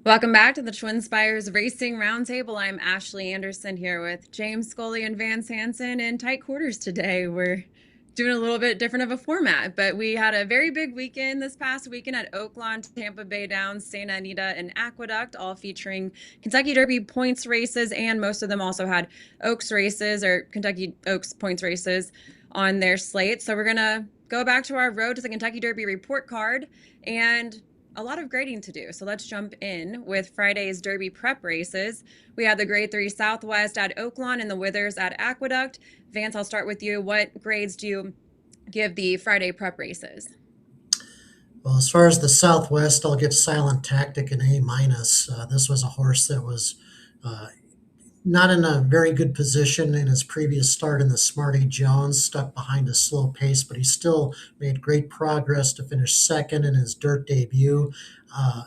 Welcome back to the Twin Spires Racing Roundtable. I'm Ashley Anderson here with James Scully and Vance Hanson in tight quarters today. We're doing a little bit different of a format, but we had a very big weekend this past weekend at Oaklawn, Tampa Bay Downs, Santa Anita, and Aqueduct, all featuring Kentucky Derby points races, and most of them also had Oaks races or Kentucky Oaks points races on their slate. So we're going to go back to our Road to the Kentucky Derby report card and a lot of grading to do. So let's jump in with Friday's Derby prep races. We had the Grade 3 Southwest at Oaklawn and the Withers at Aqueduct. Vance, I'll start with you. What grades do you give the Friday prep races? Well, as far as the Southwest, I'll give Silent Tactic an A minus. This was a horse that was uh, not in a very good position in his previous start in the Smarty Jones, stuck behind a slow pace, but he still made great progress to finish second in his dirt debut.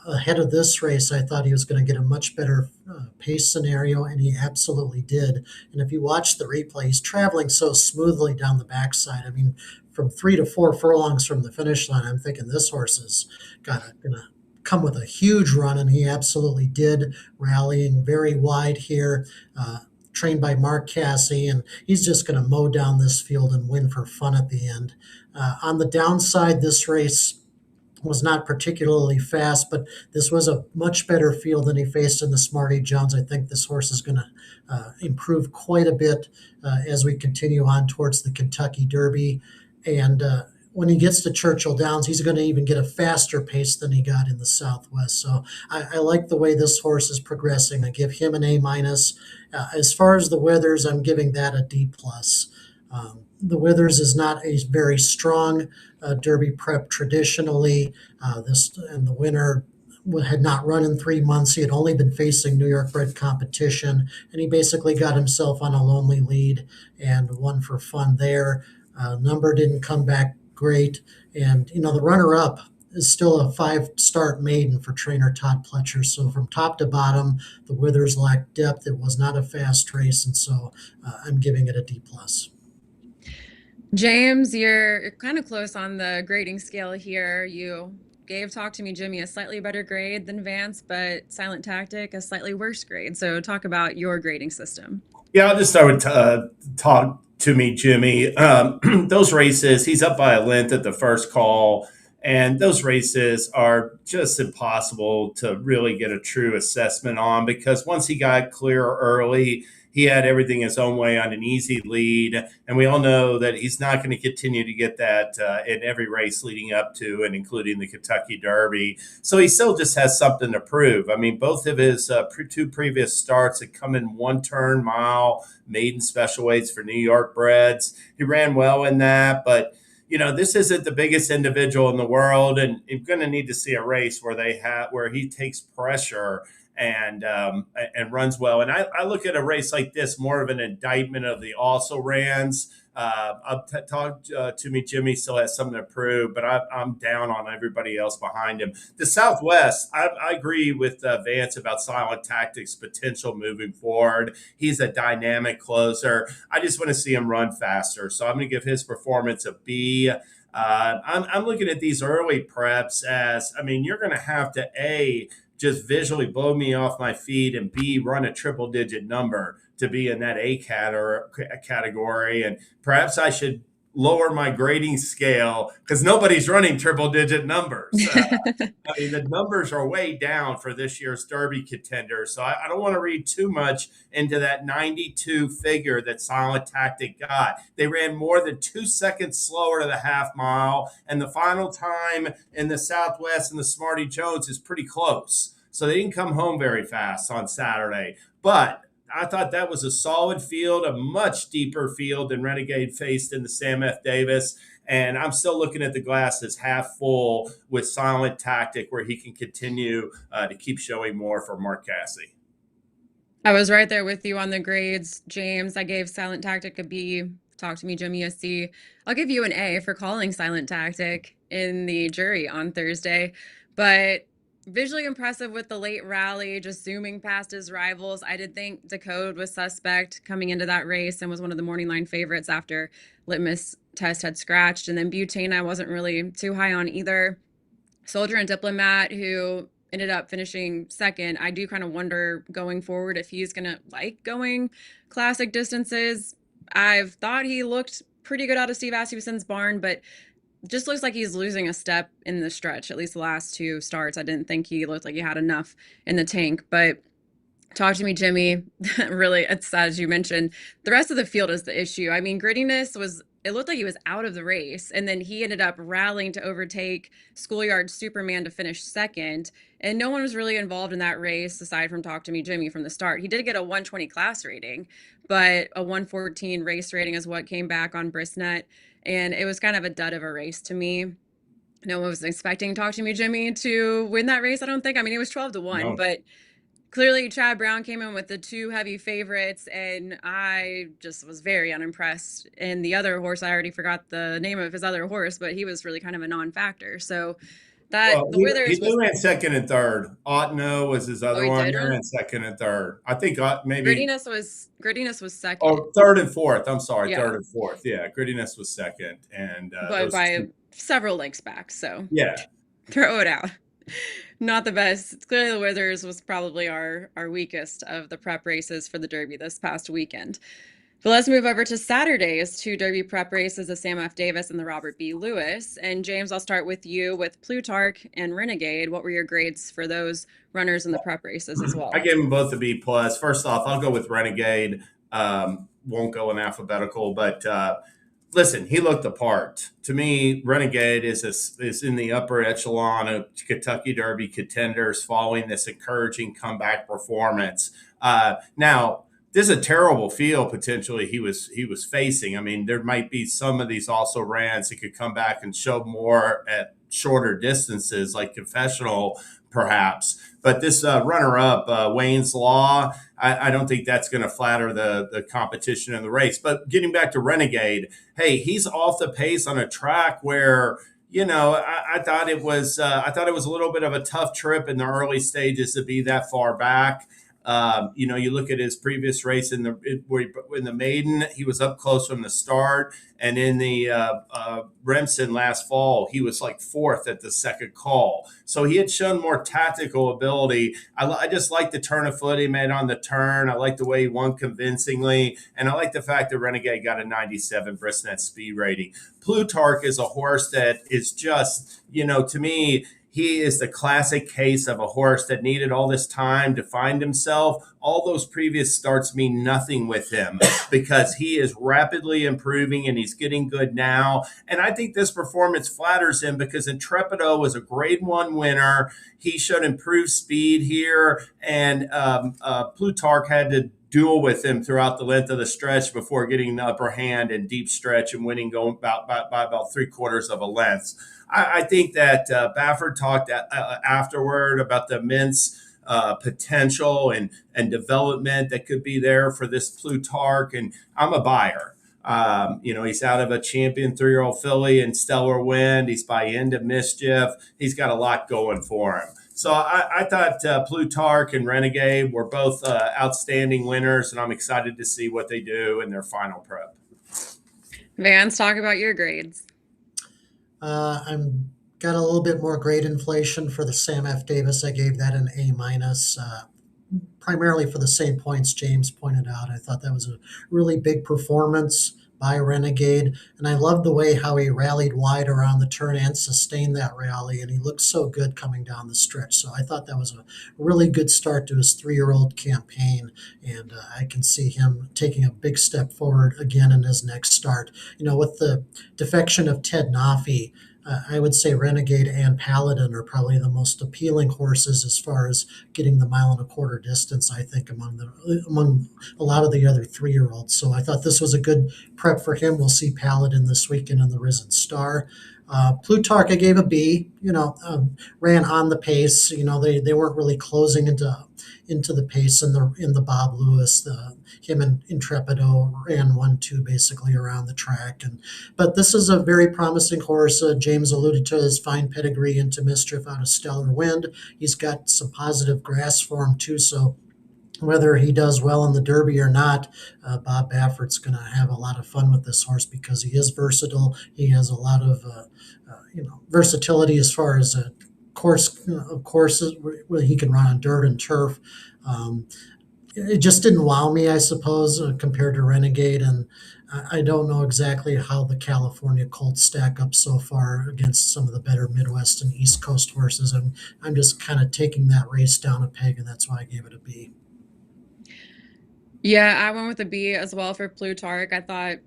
Ahead of this race, I thought he was going to get a much better pace scenario, and he absolutely did. And if you watch the replay, he's traveling so smoothly down the backside. I mean, from 3 to 4 furlongs from the finish line, I'm thinking this horse is gonna come with a huge run, and he absolutely did, rallying very wide here. Trained by Mark Casse, and he's just going to mow down this field and win for fun at the end. On the downside, this race was not particularly fast, but this was a much better field than he faced in the Smarty Jones. I think this horse is going to improve quite a bit as we continue on towards the Kentucky Derby. And when he gets to Churchill Downs, he's going to even get a faster pace than he got in the Southwest. So I like the way this horse is progressing. I give him an A minus. As far as the Withers, I'm giving that a D plus. The Withers is not a very strong Derby prep traditionally. This and the winner had not run in 3 months. He had only been facing New York bred competition, and he basically got himself on a lonely lead and won for fun there. Number didn't come back great, and the runner-up is still a five-start maiden for trainer Todd Pletcher. So from top to bottom, the Withers lacked depth. It was not a fast race, and so I'm giving it a D plus. James, you're kind of close on the grading scale here. You gave Talk to Me Jimmy a slightly better grade than Vance, but Silent Tactic a slightly worse grade. So talk about your grading system. Yeah, I'll just start with talk to me, Jimmy. Those races, he's up by a length at the first call, and those races are just impossible to really get a true assessment on because once he got clear early, he had everything his own way on an easy lead. And we all know that he's not going to continue to get that in every race leading up to and including the Kentucky Derby. So he still just has something to prove. I mean, both of his two previous starts had come in 1 turn mile, maiden special weights for New York breds. He ran well in that, but this isn't the biggest individual in the world, and you're going to need to see a race where he takes pressure and runs well. And I look at a race like this more of an indictment of the also rans. Talk to me, Jimmy still has something to prove, but I'm down on everybody else behind him. The Southwest, I agree with Vance about Silent Tactics' potential moving forward. He's a dynamic closer. I just want to see him run faster, so I'm going to give his performance a B. I'm looking at these early preps as, I mean, you're going to have to just visually blow me off my feet, and B, run a triple digit number to be in that category. And perhaps I should lower my grading scale because nobody's running triple digit numbers. I mean, the numbers are way down for this year's Derby contender. So I don't want to read too much into that 92 figure that Silent Tactic got. They ran more than 2 seconds slower to the half mile, and the final time in the Southwest and the Smarty Jones is pretty close. So they didn't come home very fast on Saturday. But I thought that was a solid field, a much deeper field than Renegade faced in the Sam F. Davis. And I'm still looking at the glass as half full with Silent Tactic, where he can continue to keep showing more for Mark Casse. I was right there with you on the grades, James. I gave Silent Tactic a B. Talk to Me Jimmy a C. I'll give you an A for calling Silent Tactic in the jury on Thursday. But visually impressive with the late rally, just zooming past his rivals. I did think Decode was suspect coming into that race and was one of the morning line favorites after Litmus Test had scratched. And then Butane, I wasn't really too high on either. Soldier and Diplomat, who ended up finishing second. I do kind of wonder going forward if he's going to like going classic distances. I've thought he looked pretty good out of Steve Asmussen's barn, but just looks like he's losing a step in the stretch, at least the last two starts. I didn't think he looked like he had enough in the tank, but talk to me, Jimmy. Really, it's as you mentioned, the rest of the field is the issue. I mean, grittiness was, it looked like he was out of the race, and then he ended up rallying to overtake Schoolyard Superman to finish second. And no one was really involved in that race aside from Talk to Me, Jimmy from the start. He did get a 120 class rating, but a 114 race rating is what came back on Brisnet. And it was kind of a dud of a race to me. No one was expecting Talk to Me, Jimmy to win that race, I don't think. I mean, it was 12-1, No. but clearly Chad Brown came in with the two heavy favorites, and I just was very unimpressed. And the other horse, I already forgot the name of his other horse, but he was really kind of a non-factor. So that Well, the Withers was, ran second and third. Otno was his oh, other he one. did He run. ran second and third. I think maybe Grittiness was second. oh, third and fourth. I'm sorry, Yeah. third and fourth. Yeah, grittiness was second, and But by several lengths back. So yeah, throw it out. Not the best. Clearly the Withers was probably our weakest of the prep races for the Derby this past weekend. But let's move over to Saturday's two Derby prep races, the Sam F. Davis and the Robert B. Lewis. And James, I'll start with you with Plutarch and Renegade. What were your grades for those runners in the prep races as well? I gave them both a B plus. First off, I'll go with Renegade. Won't go in alphabetical, but listen, he looked the part. To me, Renegade is in the upper echelon of Kentucky Derby contenders following this encouraging comeback performance. Now, this is a terrible field potentially he was facing. I mean, there might be some of these also rans that could come back and show more at shorter distances, like Confessional, perhaps. But this runner-up, Wayne's Law, I don't think that's going to flatter the competition in the race. But getting back to Renegade, hey, he's off the pace on a track where I thought it was a little bit of a tough trip in the early stages to be that far back. You look at his previous race in the maiden, he was up close from the start, and in the Remsen last fall, he was like fourth at the second call. So he had shown more tactical ability. I just like the turn of foot he made on the turn. I like the way he won convincingly, and I like the fact that Renegade got a 97 Brisnet speed rating. Plutarch is a horse that is just, to me, he is the classic case of a horse that needed all this time to find himself. All those previous starts mean nothing with him because he is rapidly improving and he's getting good now. And I think this performance flatters him because Intrepido was a grade 1 winner. He showed improved speed here, and Plutarch had to duel with him throughout the length of the stretch before getting the upper hand in deep stretch and winning going by about 3/4 of a length. I think that Baffert talked afterward about the immense potential and development that could be there for this Plutarch, and I'm a buyer. He's out of a champion 3-year-old filly in Stellar Wind. He's by End of Mischief. He's got a lot going for him. So I thought Plutarch and Renegade were both outstanding winners, and I'm excited to see what they do in their final prep. Vance, talk about your grades. I'm got a little bit more grade inflation for the Sam F. Davis. I gave that an A minus, primarily for the same points James pointed out. I thought that was a really big performance by Renegade, and I loved the way how he rallied wide around the turn and sustained that rally, and he looked so good coming down the stretch. So I thought that was a really good start to his 3-year-old campaign, and I can see him taking a big step forward again in his next start. With the defection of Ted Nafi, I would say Renegade and Paladin are probably the most appealing horses as far as getting the 1.25 mile distance, I think, among a lot of the other 3-year-olds. So I thought this was a good prep for him. We'll see Paladin this weekend in the Risen Star. Plutarch, I gave a B. Ran on the pace. They weren't really closing into the pace in the Bob Lewis. Him and Intrepido ran 1-2 basically around the track. But this is a very promising horse. James alluded to his fine pedigree into Mischief out of Stellar Wind. He's got some positive grass form too. So whether he does well in the Derby or not, Bob Baffert's going to have a lot of fun with this horse because he is versatile. He has a lot of versatility as far as courses where he can run on dirt and turf. Um, it just didn't wow me, I suppose, compared to Renegade. And I don't know exactly how the California Colts stack up so far against some of the better Midwest and East Coast horses. I'm just kind of taking that race down a peg, and that's why I gave it a B. Yeah, I went with a B as well for Plutarch. I thought,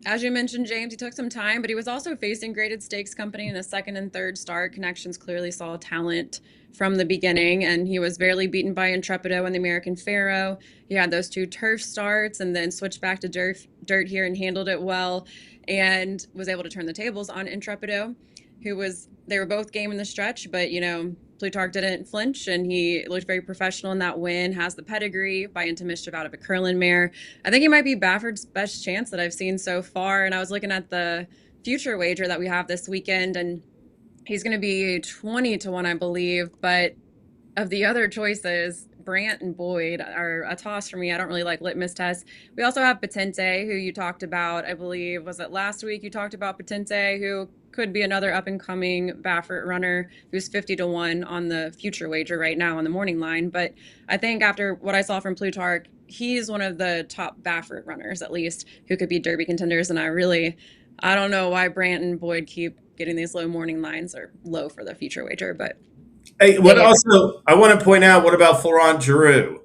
as you mentioned, James, he took some time, but he was also facing graded stakes company in a second and third start. Connections clearly saw talent from the beginning, and he was barely beaten by Intrepido and the American Pharaoh. He had those two turf starts and then switched back to dirt here and handled it well, and was able to turn the tables on Intrepido, they were both game in the stretch, but Plutarch didn't flinch, and he looked very professional in that win, has the pedigree by Into Mischief out of a Curlin mare. I think he might be Bafford's best chance that I've seen so far. And I was looking at the future wager that we have this weekend, and he's going to be 20-1, I believe. But of the other choices, Brant and Boyd are a toss for me. I don't really like litmus tests. We also have Patente, who you talked about, I believe, was it last week you talked about Patente, who could be another up-and-coming Baffert runner who's 50-1 on the future wager right now on the morning line. But I think after what I saw from Plutarch, he's one of the top Baffert runners, at least, who could be Derby contenders. And I don't know why Brant and Boyd keep getting these low morning lines, or low for the future wager, but Hey, I want to point out, what about Florent Giroux?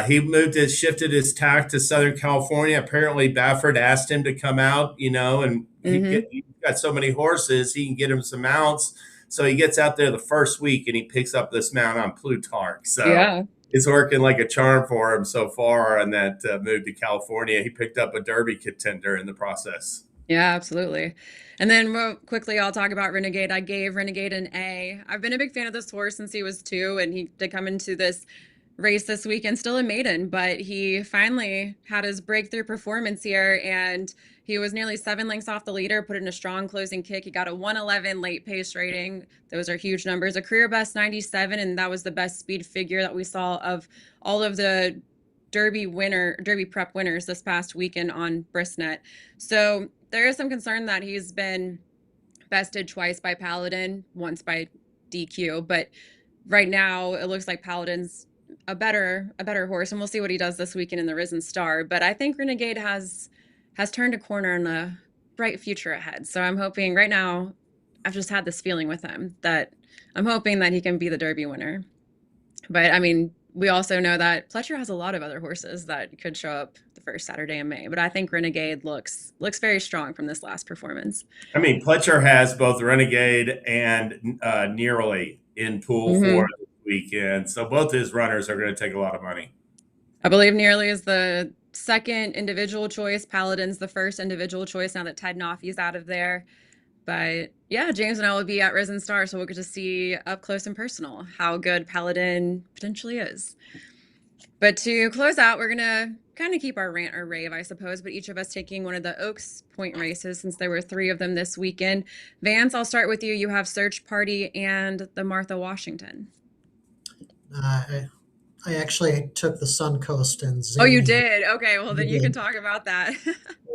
He shifted his tack to Southern California. Apparently, Baffert asked him to come out, and he's got so many horses, he can get him some mounts. So he gets out there the first week and he picks up this mount on Plutarch. So yeah, it's working like a charm for him so far on that move to California. He picked up a Derby contender in the process. yeah, absolutely. And then real quickly, I'll talk about Renegade. I gave Renegade an A. I've been a big fan of this horse since he was 2, and he did come into this race this weekend, still a maiden, but he finally had his breakthrough performance here, and he was nearly 7 lengths off the leader, put in a strong closing kick. He got a 111 late pace rating. Those are huge numbers. A career best 97, and that was the best speed figure that we saw of all of the Derby prep winners this past weekend on Bristnet. So there is some concern that he's been bested twice by Paladin, once by DQ, but right now it looks like Paladin's a better horse, and we'll see what he does this weekend in the Risen Star. But I think Renegade has turned a corner in the bright future ahead. So I'm hoping, right now, I've just had this feeling with him that I'm hoping that he can be the Derby winner. But I mean, we also know that Pletcher has a lot of other horses that could show up the first Saturday in May. But I think Renegade looks very strong from this last performance. I mean, Pletcher has both Renegade and Nearly in pool for the weekend. So both his runners are going to take a lot of money. I believe Nearly is the second individual choice. Paladin's the first individual choice now that Ted Noffey's out of there. But yeah, James and I will be at Risen Star, so we'll get to see up close and personal how good Paladin potentially is. But to close out, we're going to kind of keep our rant or rave, I suppose, but each of us taking one of the Oaks Point races, since there were 3 of them this weekend. Vance, I'll start with you. You have Search Party and the Martha Washington. I actually took the Suncoast and Zany. Oh, you did? Okay, well, then you can talk about that.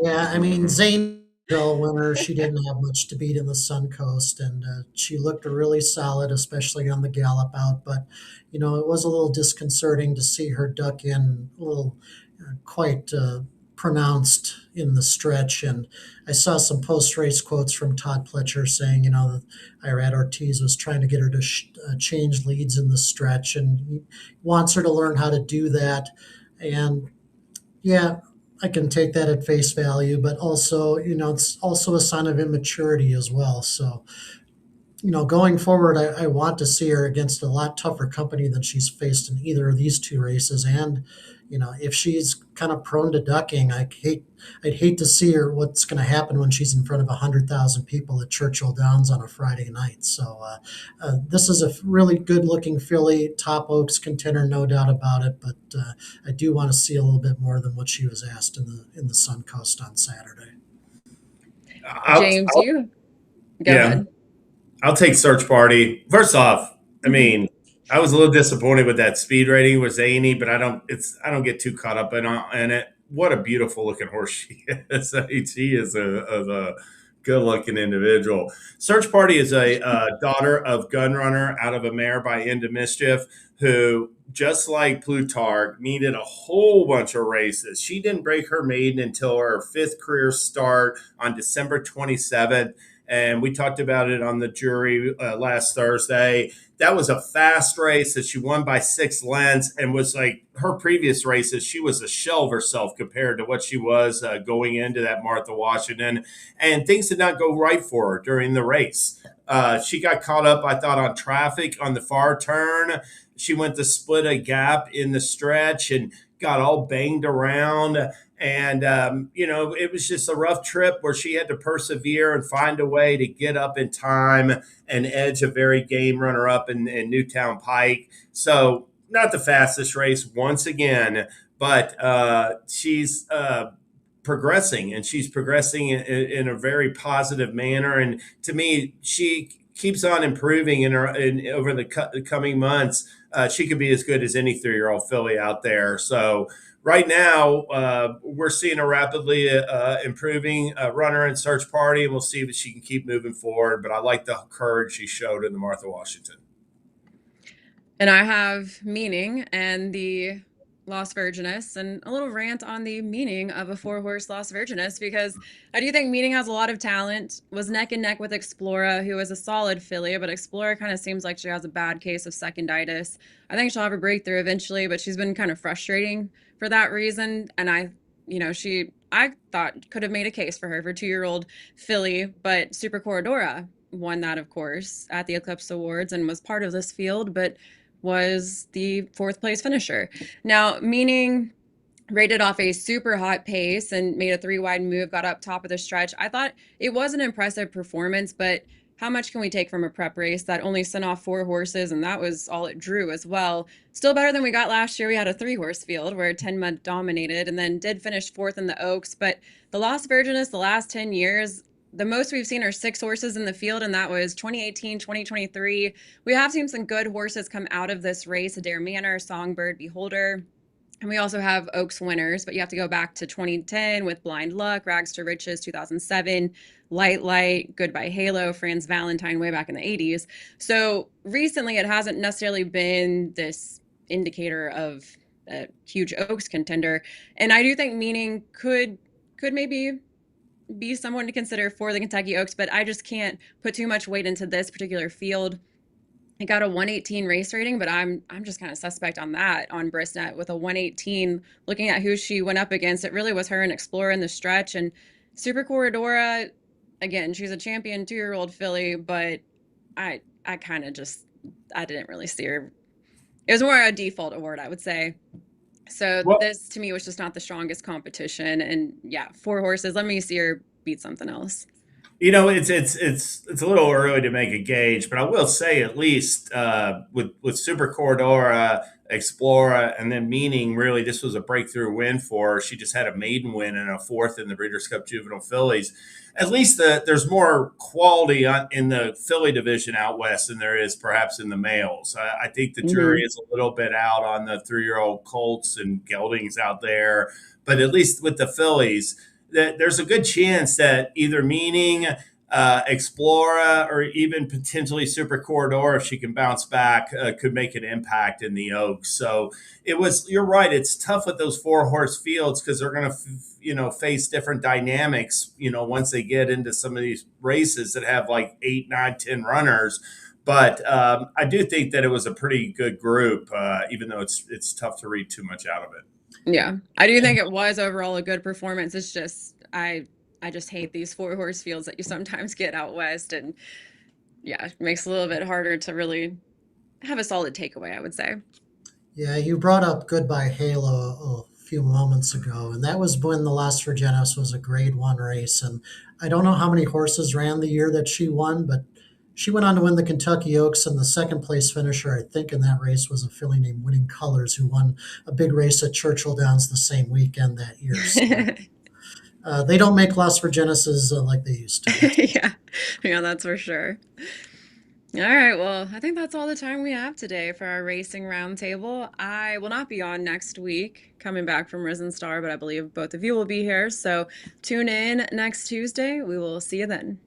Yeah, I mean, Zany, winner, she didn't have much to beat in the Suncoast, and she looked really solid, especially on the gallop out. But, it was a little disconcerting to see her duck in a little quite pronounced in the stretch. And I saw some post-race quotes from Todd Pletcher saying, that Irad Ortiz was trying to get her to change leads in the stretch, and he wants her to learn how to do that. And yeah, I can take that at face value, but also, it's also a sign of immaturity as well. So, going forward, I want to see her against a lot tougher company than she's faced in either of these 2 races. And, if she's kind of prone to ducking, I'd hate to see her, what's going to happen when she's in front of 100,000 people at Churchill Downs on a Friday night. So this is a really good looking filly, top Oaks contender, no doubt about it. But I do want to see a little bit more than what she was asked in the Suncoast on Saturday. James, you go ahead. I'll take Search Party. First off, I mean, I was a little disappointed with that speed rating with Zany, but I don't get too caught up in it. What a beautiful looking horse she is. She is a good looking individual. Search Party is a daughter of Gunrunner out of a mare by End of Mischief, who, just like Plutarch, needed a whole bunch of races. She didn't break her maiden until her fifth career start on December 27th. And we talked about it on the jury last Thursday. That was a fast race that she won by 6 lengths, and was like her previous races, she was a shell of herself compared to what she was going into that Martha Washington. And things did not go right for her during the race. She got caught up, I thought, on traffic on the far turn. She went to split a gap in the stretch and got all banged around. And, it was just a rough trip where she had to persevere and find a way to get up in time and edge a very game runner up in Newtown Pike. So, not the fastest race once again, but she's progressing, and she's progressing in a very positive manner. And to me, she keeps on improving over the coming months. She could be as good as any 3-year-old filly out there. So right now, we're seeing a rapidly improving runner in Search Party, and we'll see if she can keep moving forward. But I like the courage she showed in the Martha Washington. And I have Meaning and the Lost Virginess, and a little rant on the meaning of a 4-horse Lost Virginess, because I do think Meaning has a lot of talent, was neck and neck with Explora, who is a solid filly, but Explora kind of seems like she has a bad case of seconditis. I think she'll have a breakthrough eventually, but she's been kind of frustrating for that reason. And I thought could have made a case for her for 2-year-old filly, but Super Corridora won that, of course, at the Eclipse Awards and was part of this field, but was the 4th place finisher. Now, Meaning rated off a super hot pace and made a 3-wide move, got up top of the stretch. I thought it was an impressive performance, but how much can we take from a prep race that only sent off 4 horses, and that was all it drew as well? Still better than we got last year. We had a 3-horse field where 10 Mud dominated and then did finish 4th in the Oaks. But the Lost Virginess, the last 10 years, the most we've seen are 6 horses in the field, and that was 2018, 2023. We have seen some good horses come out of this race: Adair Manor, Songbird, Beholder. And we also have Oaks winners, but you have to go back to 2010 with Blind Luck, Rags to Riches, 2007, Light, Goodbye Halo, Franz Valentine way back in the 80s. So recently it hasn't necessarily been this indicator of a huge Oaks contender. And I do think Meaning could maybe be someone to consider for the Kentucky Oaks, but I just can't put too much weight into this particular field. It got a 118 race rating, but I'm just kind of suspect on that on Brisnet with a 118. Looking at who she went up against, it really was her and Explorer in the stretch. And Super Corridora, again, she's a champion 2-year-old filly, but I kind of just, I didn't really see her. It was more a default award, I would say. So this to me was just not the strongest competition. And yeah, 4 horses. Let me see her beat something else. It's a little early to make a gauge, but I will say at least with Super Corridora, Explora, and then Meaning, really this was a breakthrough win for her. She just had a maiden win and a 4th in the Breeders' Cup Juvenile Fillies. At least there's more quality in the filly division out west than there is perhaps in the males. I think the jury is a little bit out on the 3-year-old colts and geldings out there, but at least with the fillies, there's a good chance that either Meaning, Explora, or even potentially Super Corridor, if she can bounce back, could make an impact in the Oaks. So you're right. It's tough with those 4-horse fields because they're going to, face different dynamics, once they get into some of these races that have like 8, 9, 10 runners. But I do think that it was a pretty good group, even though it's tough to read too much out of it. Yeah, I do think it was overall a good performance. It's just I just hate these 4-horse fields that you sometimes get out west, and yeah, it makes it a little bit harder to really have a solid takeaway, I would say. Yeah, you brought up Goodbye Halo a few moments ago, and that was when the Lost Virginess was a Grade 1 race. And I don't know how many horses ran the year that she won, but she went on to win the Kentucky Oaks, and the 2nd place finisher, I think, in that race was a filly named Winning Colors, who won a big race at Churchill Downs the same weekend that year. So, they don't make Lost Virginesses like they used to. Yeah, that's for sure. All right, well, I think that's all the time we have today for our racing roundtable. I will not be on next week, coming back from Risen Star, but I believe both of you will be here. So tune in next Tuesday. We will see you then.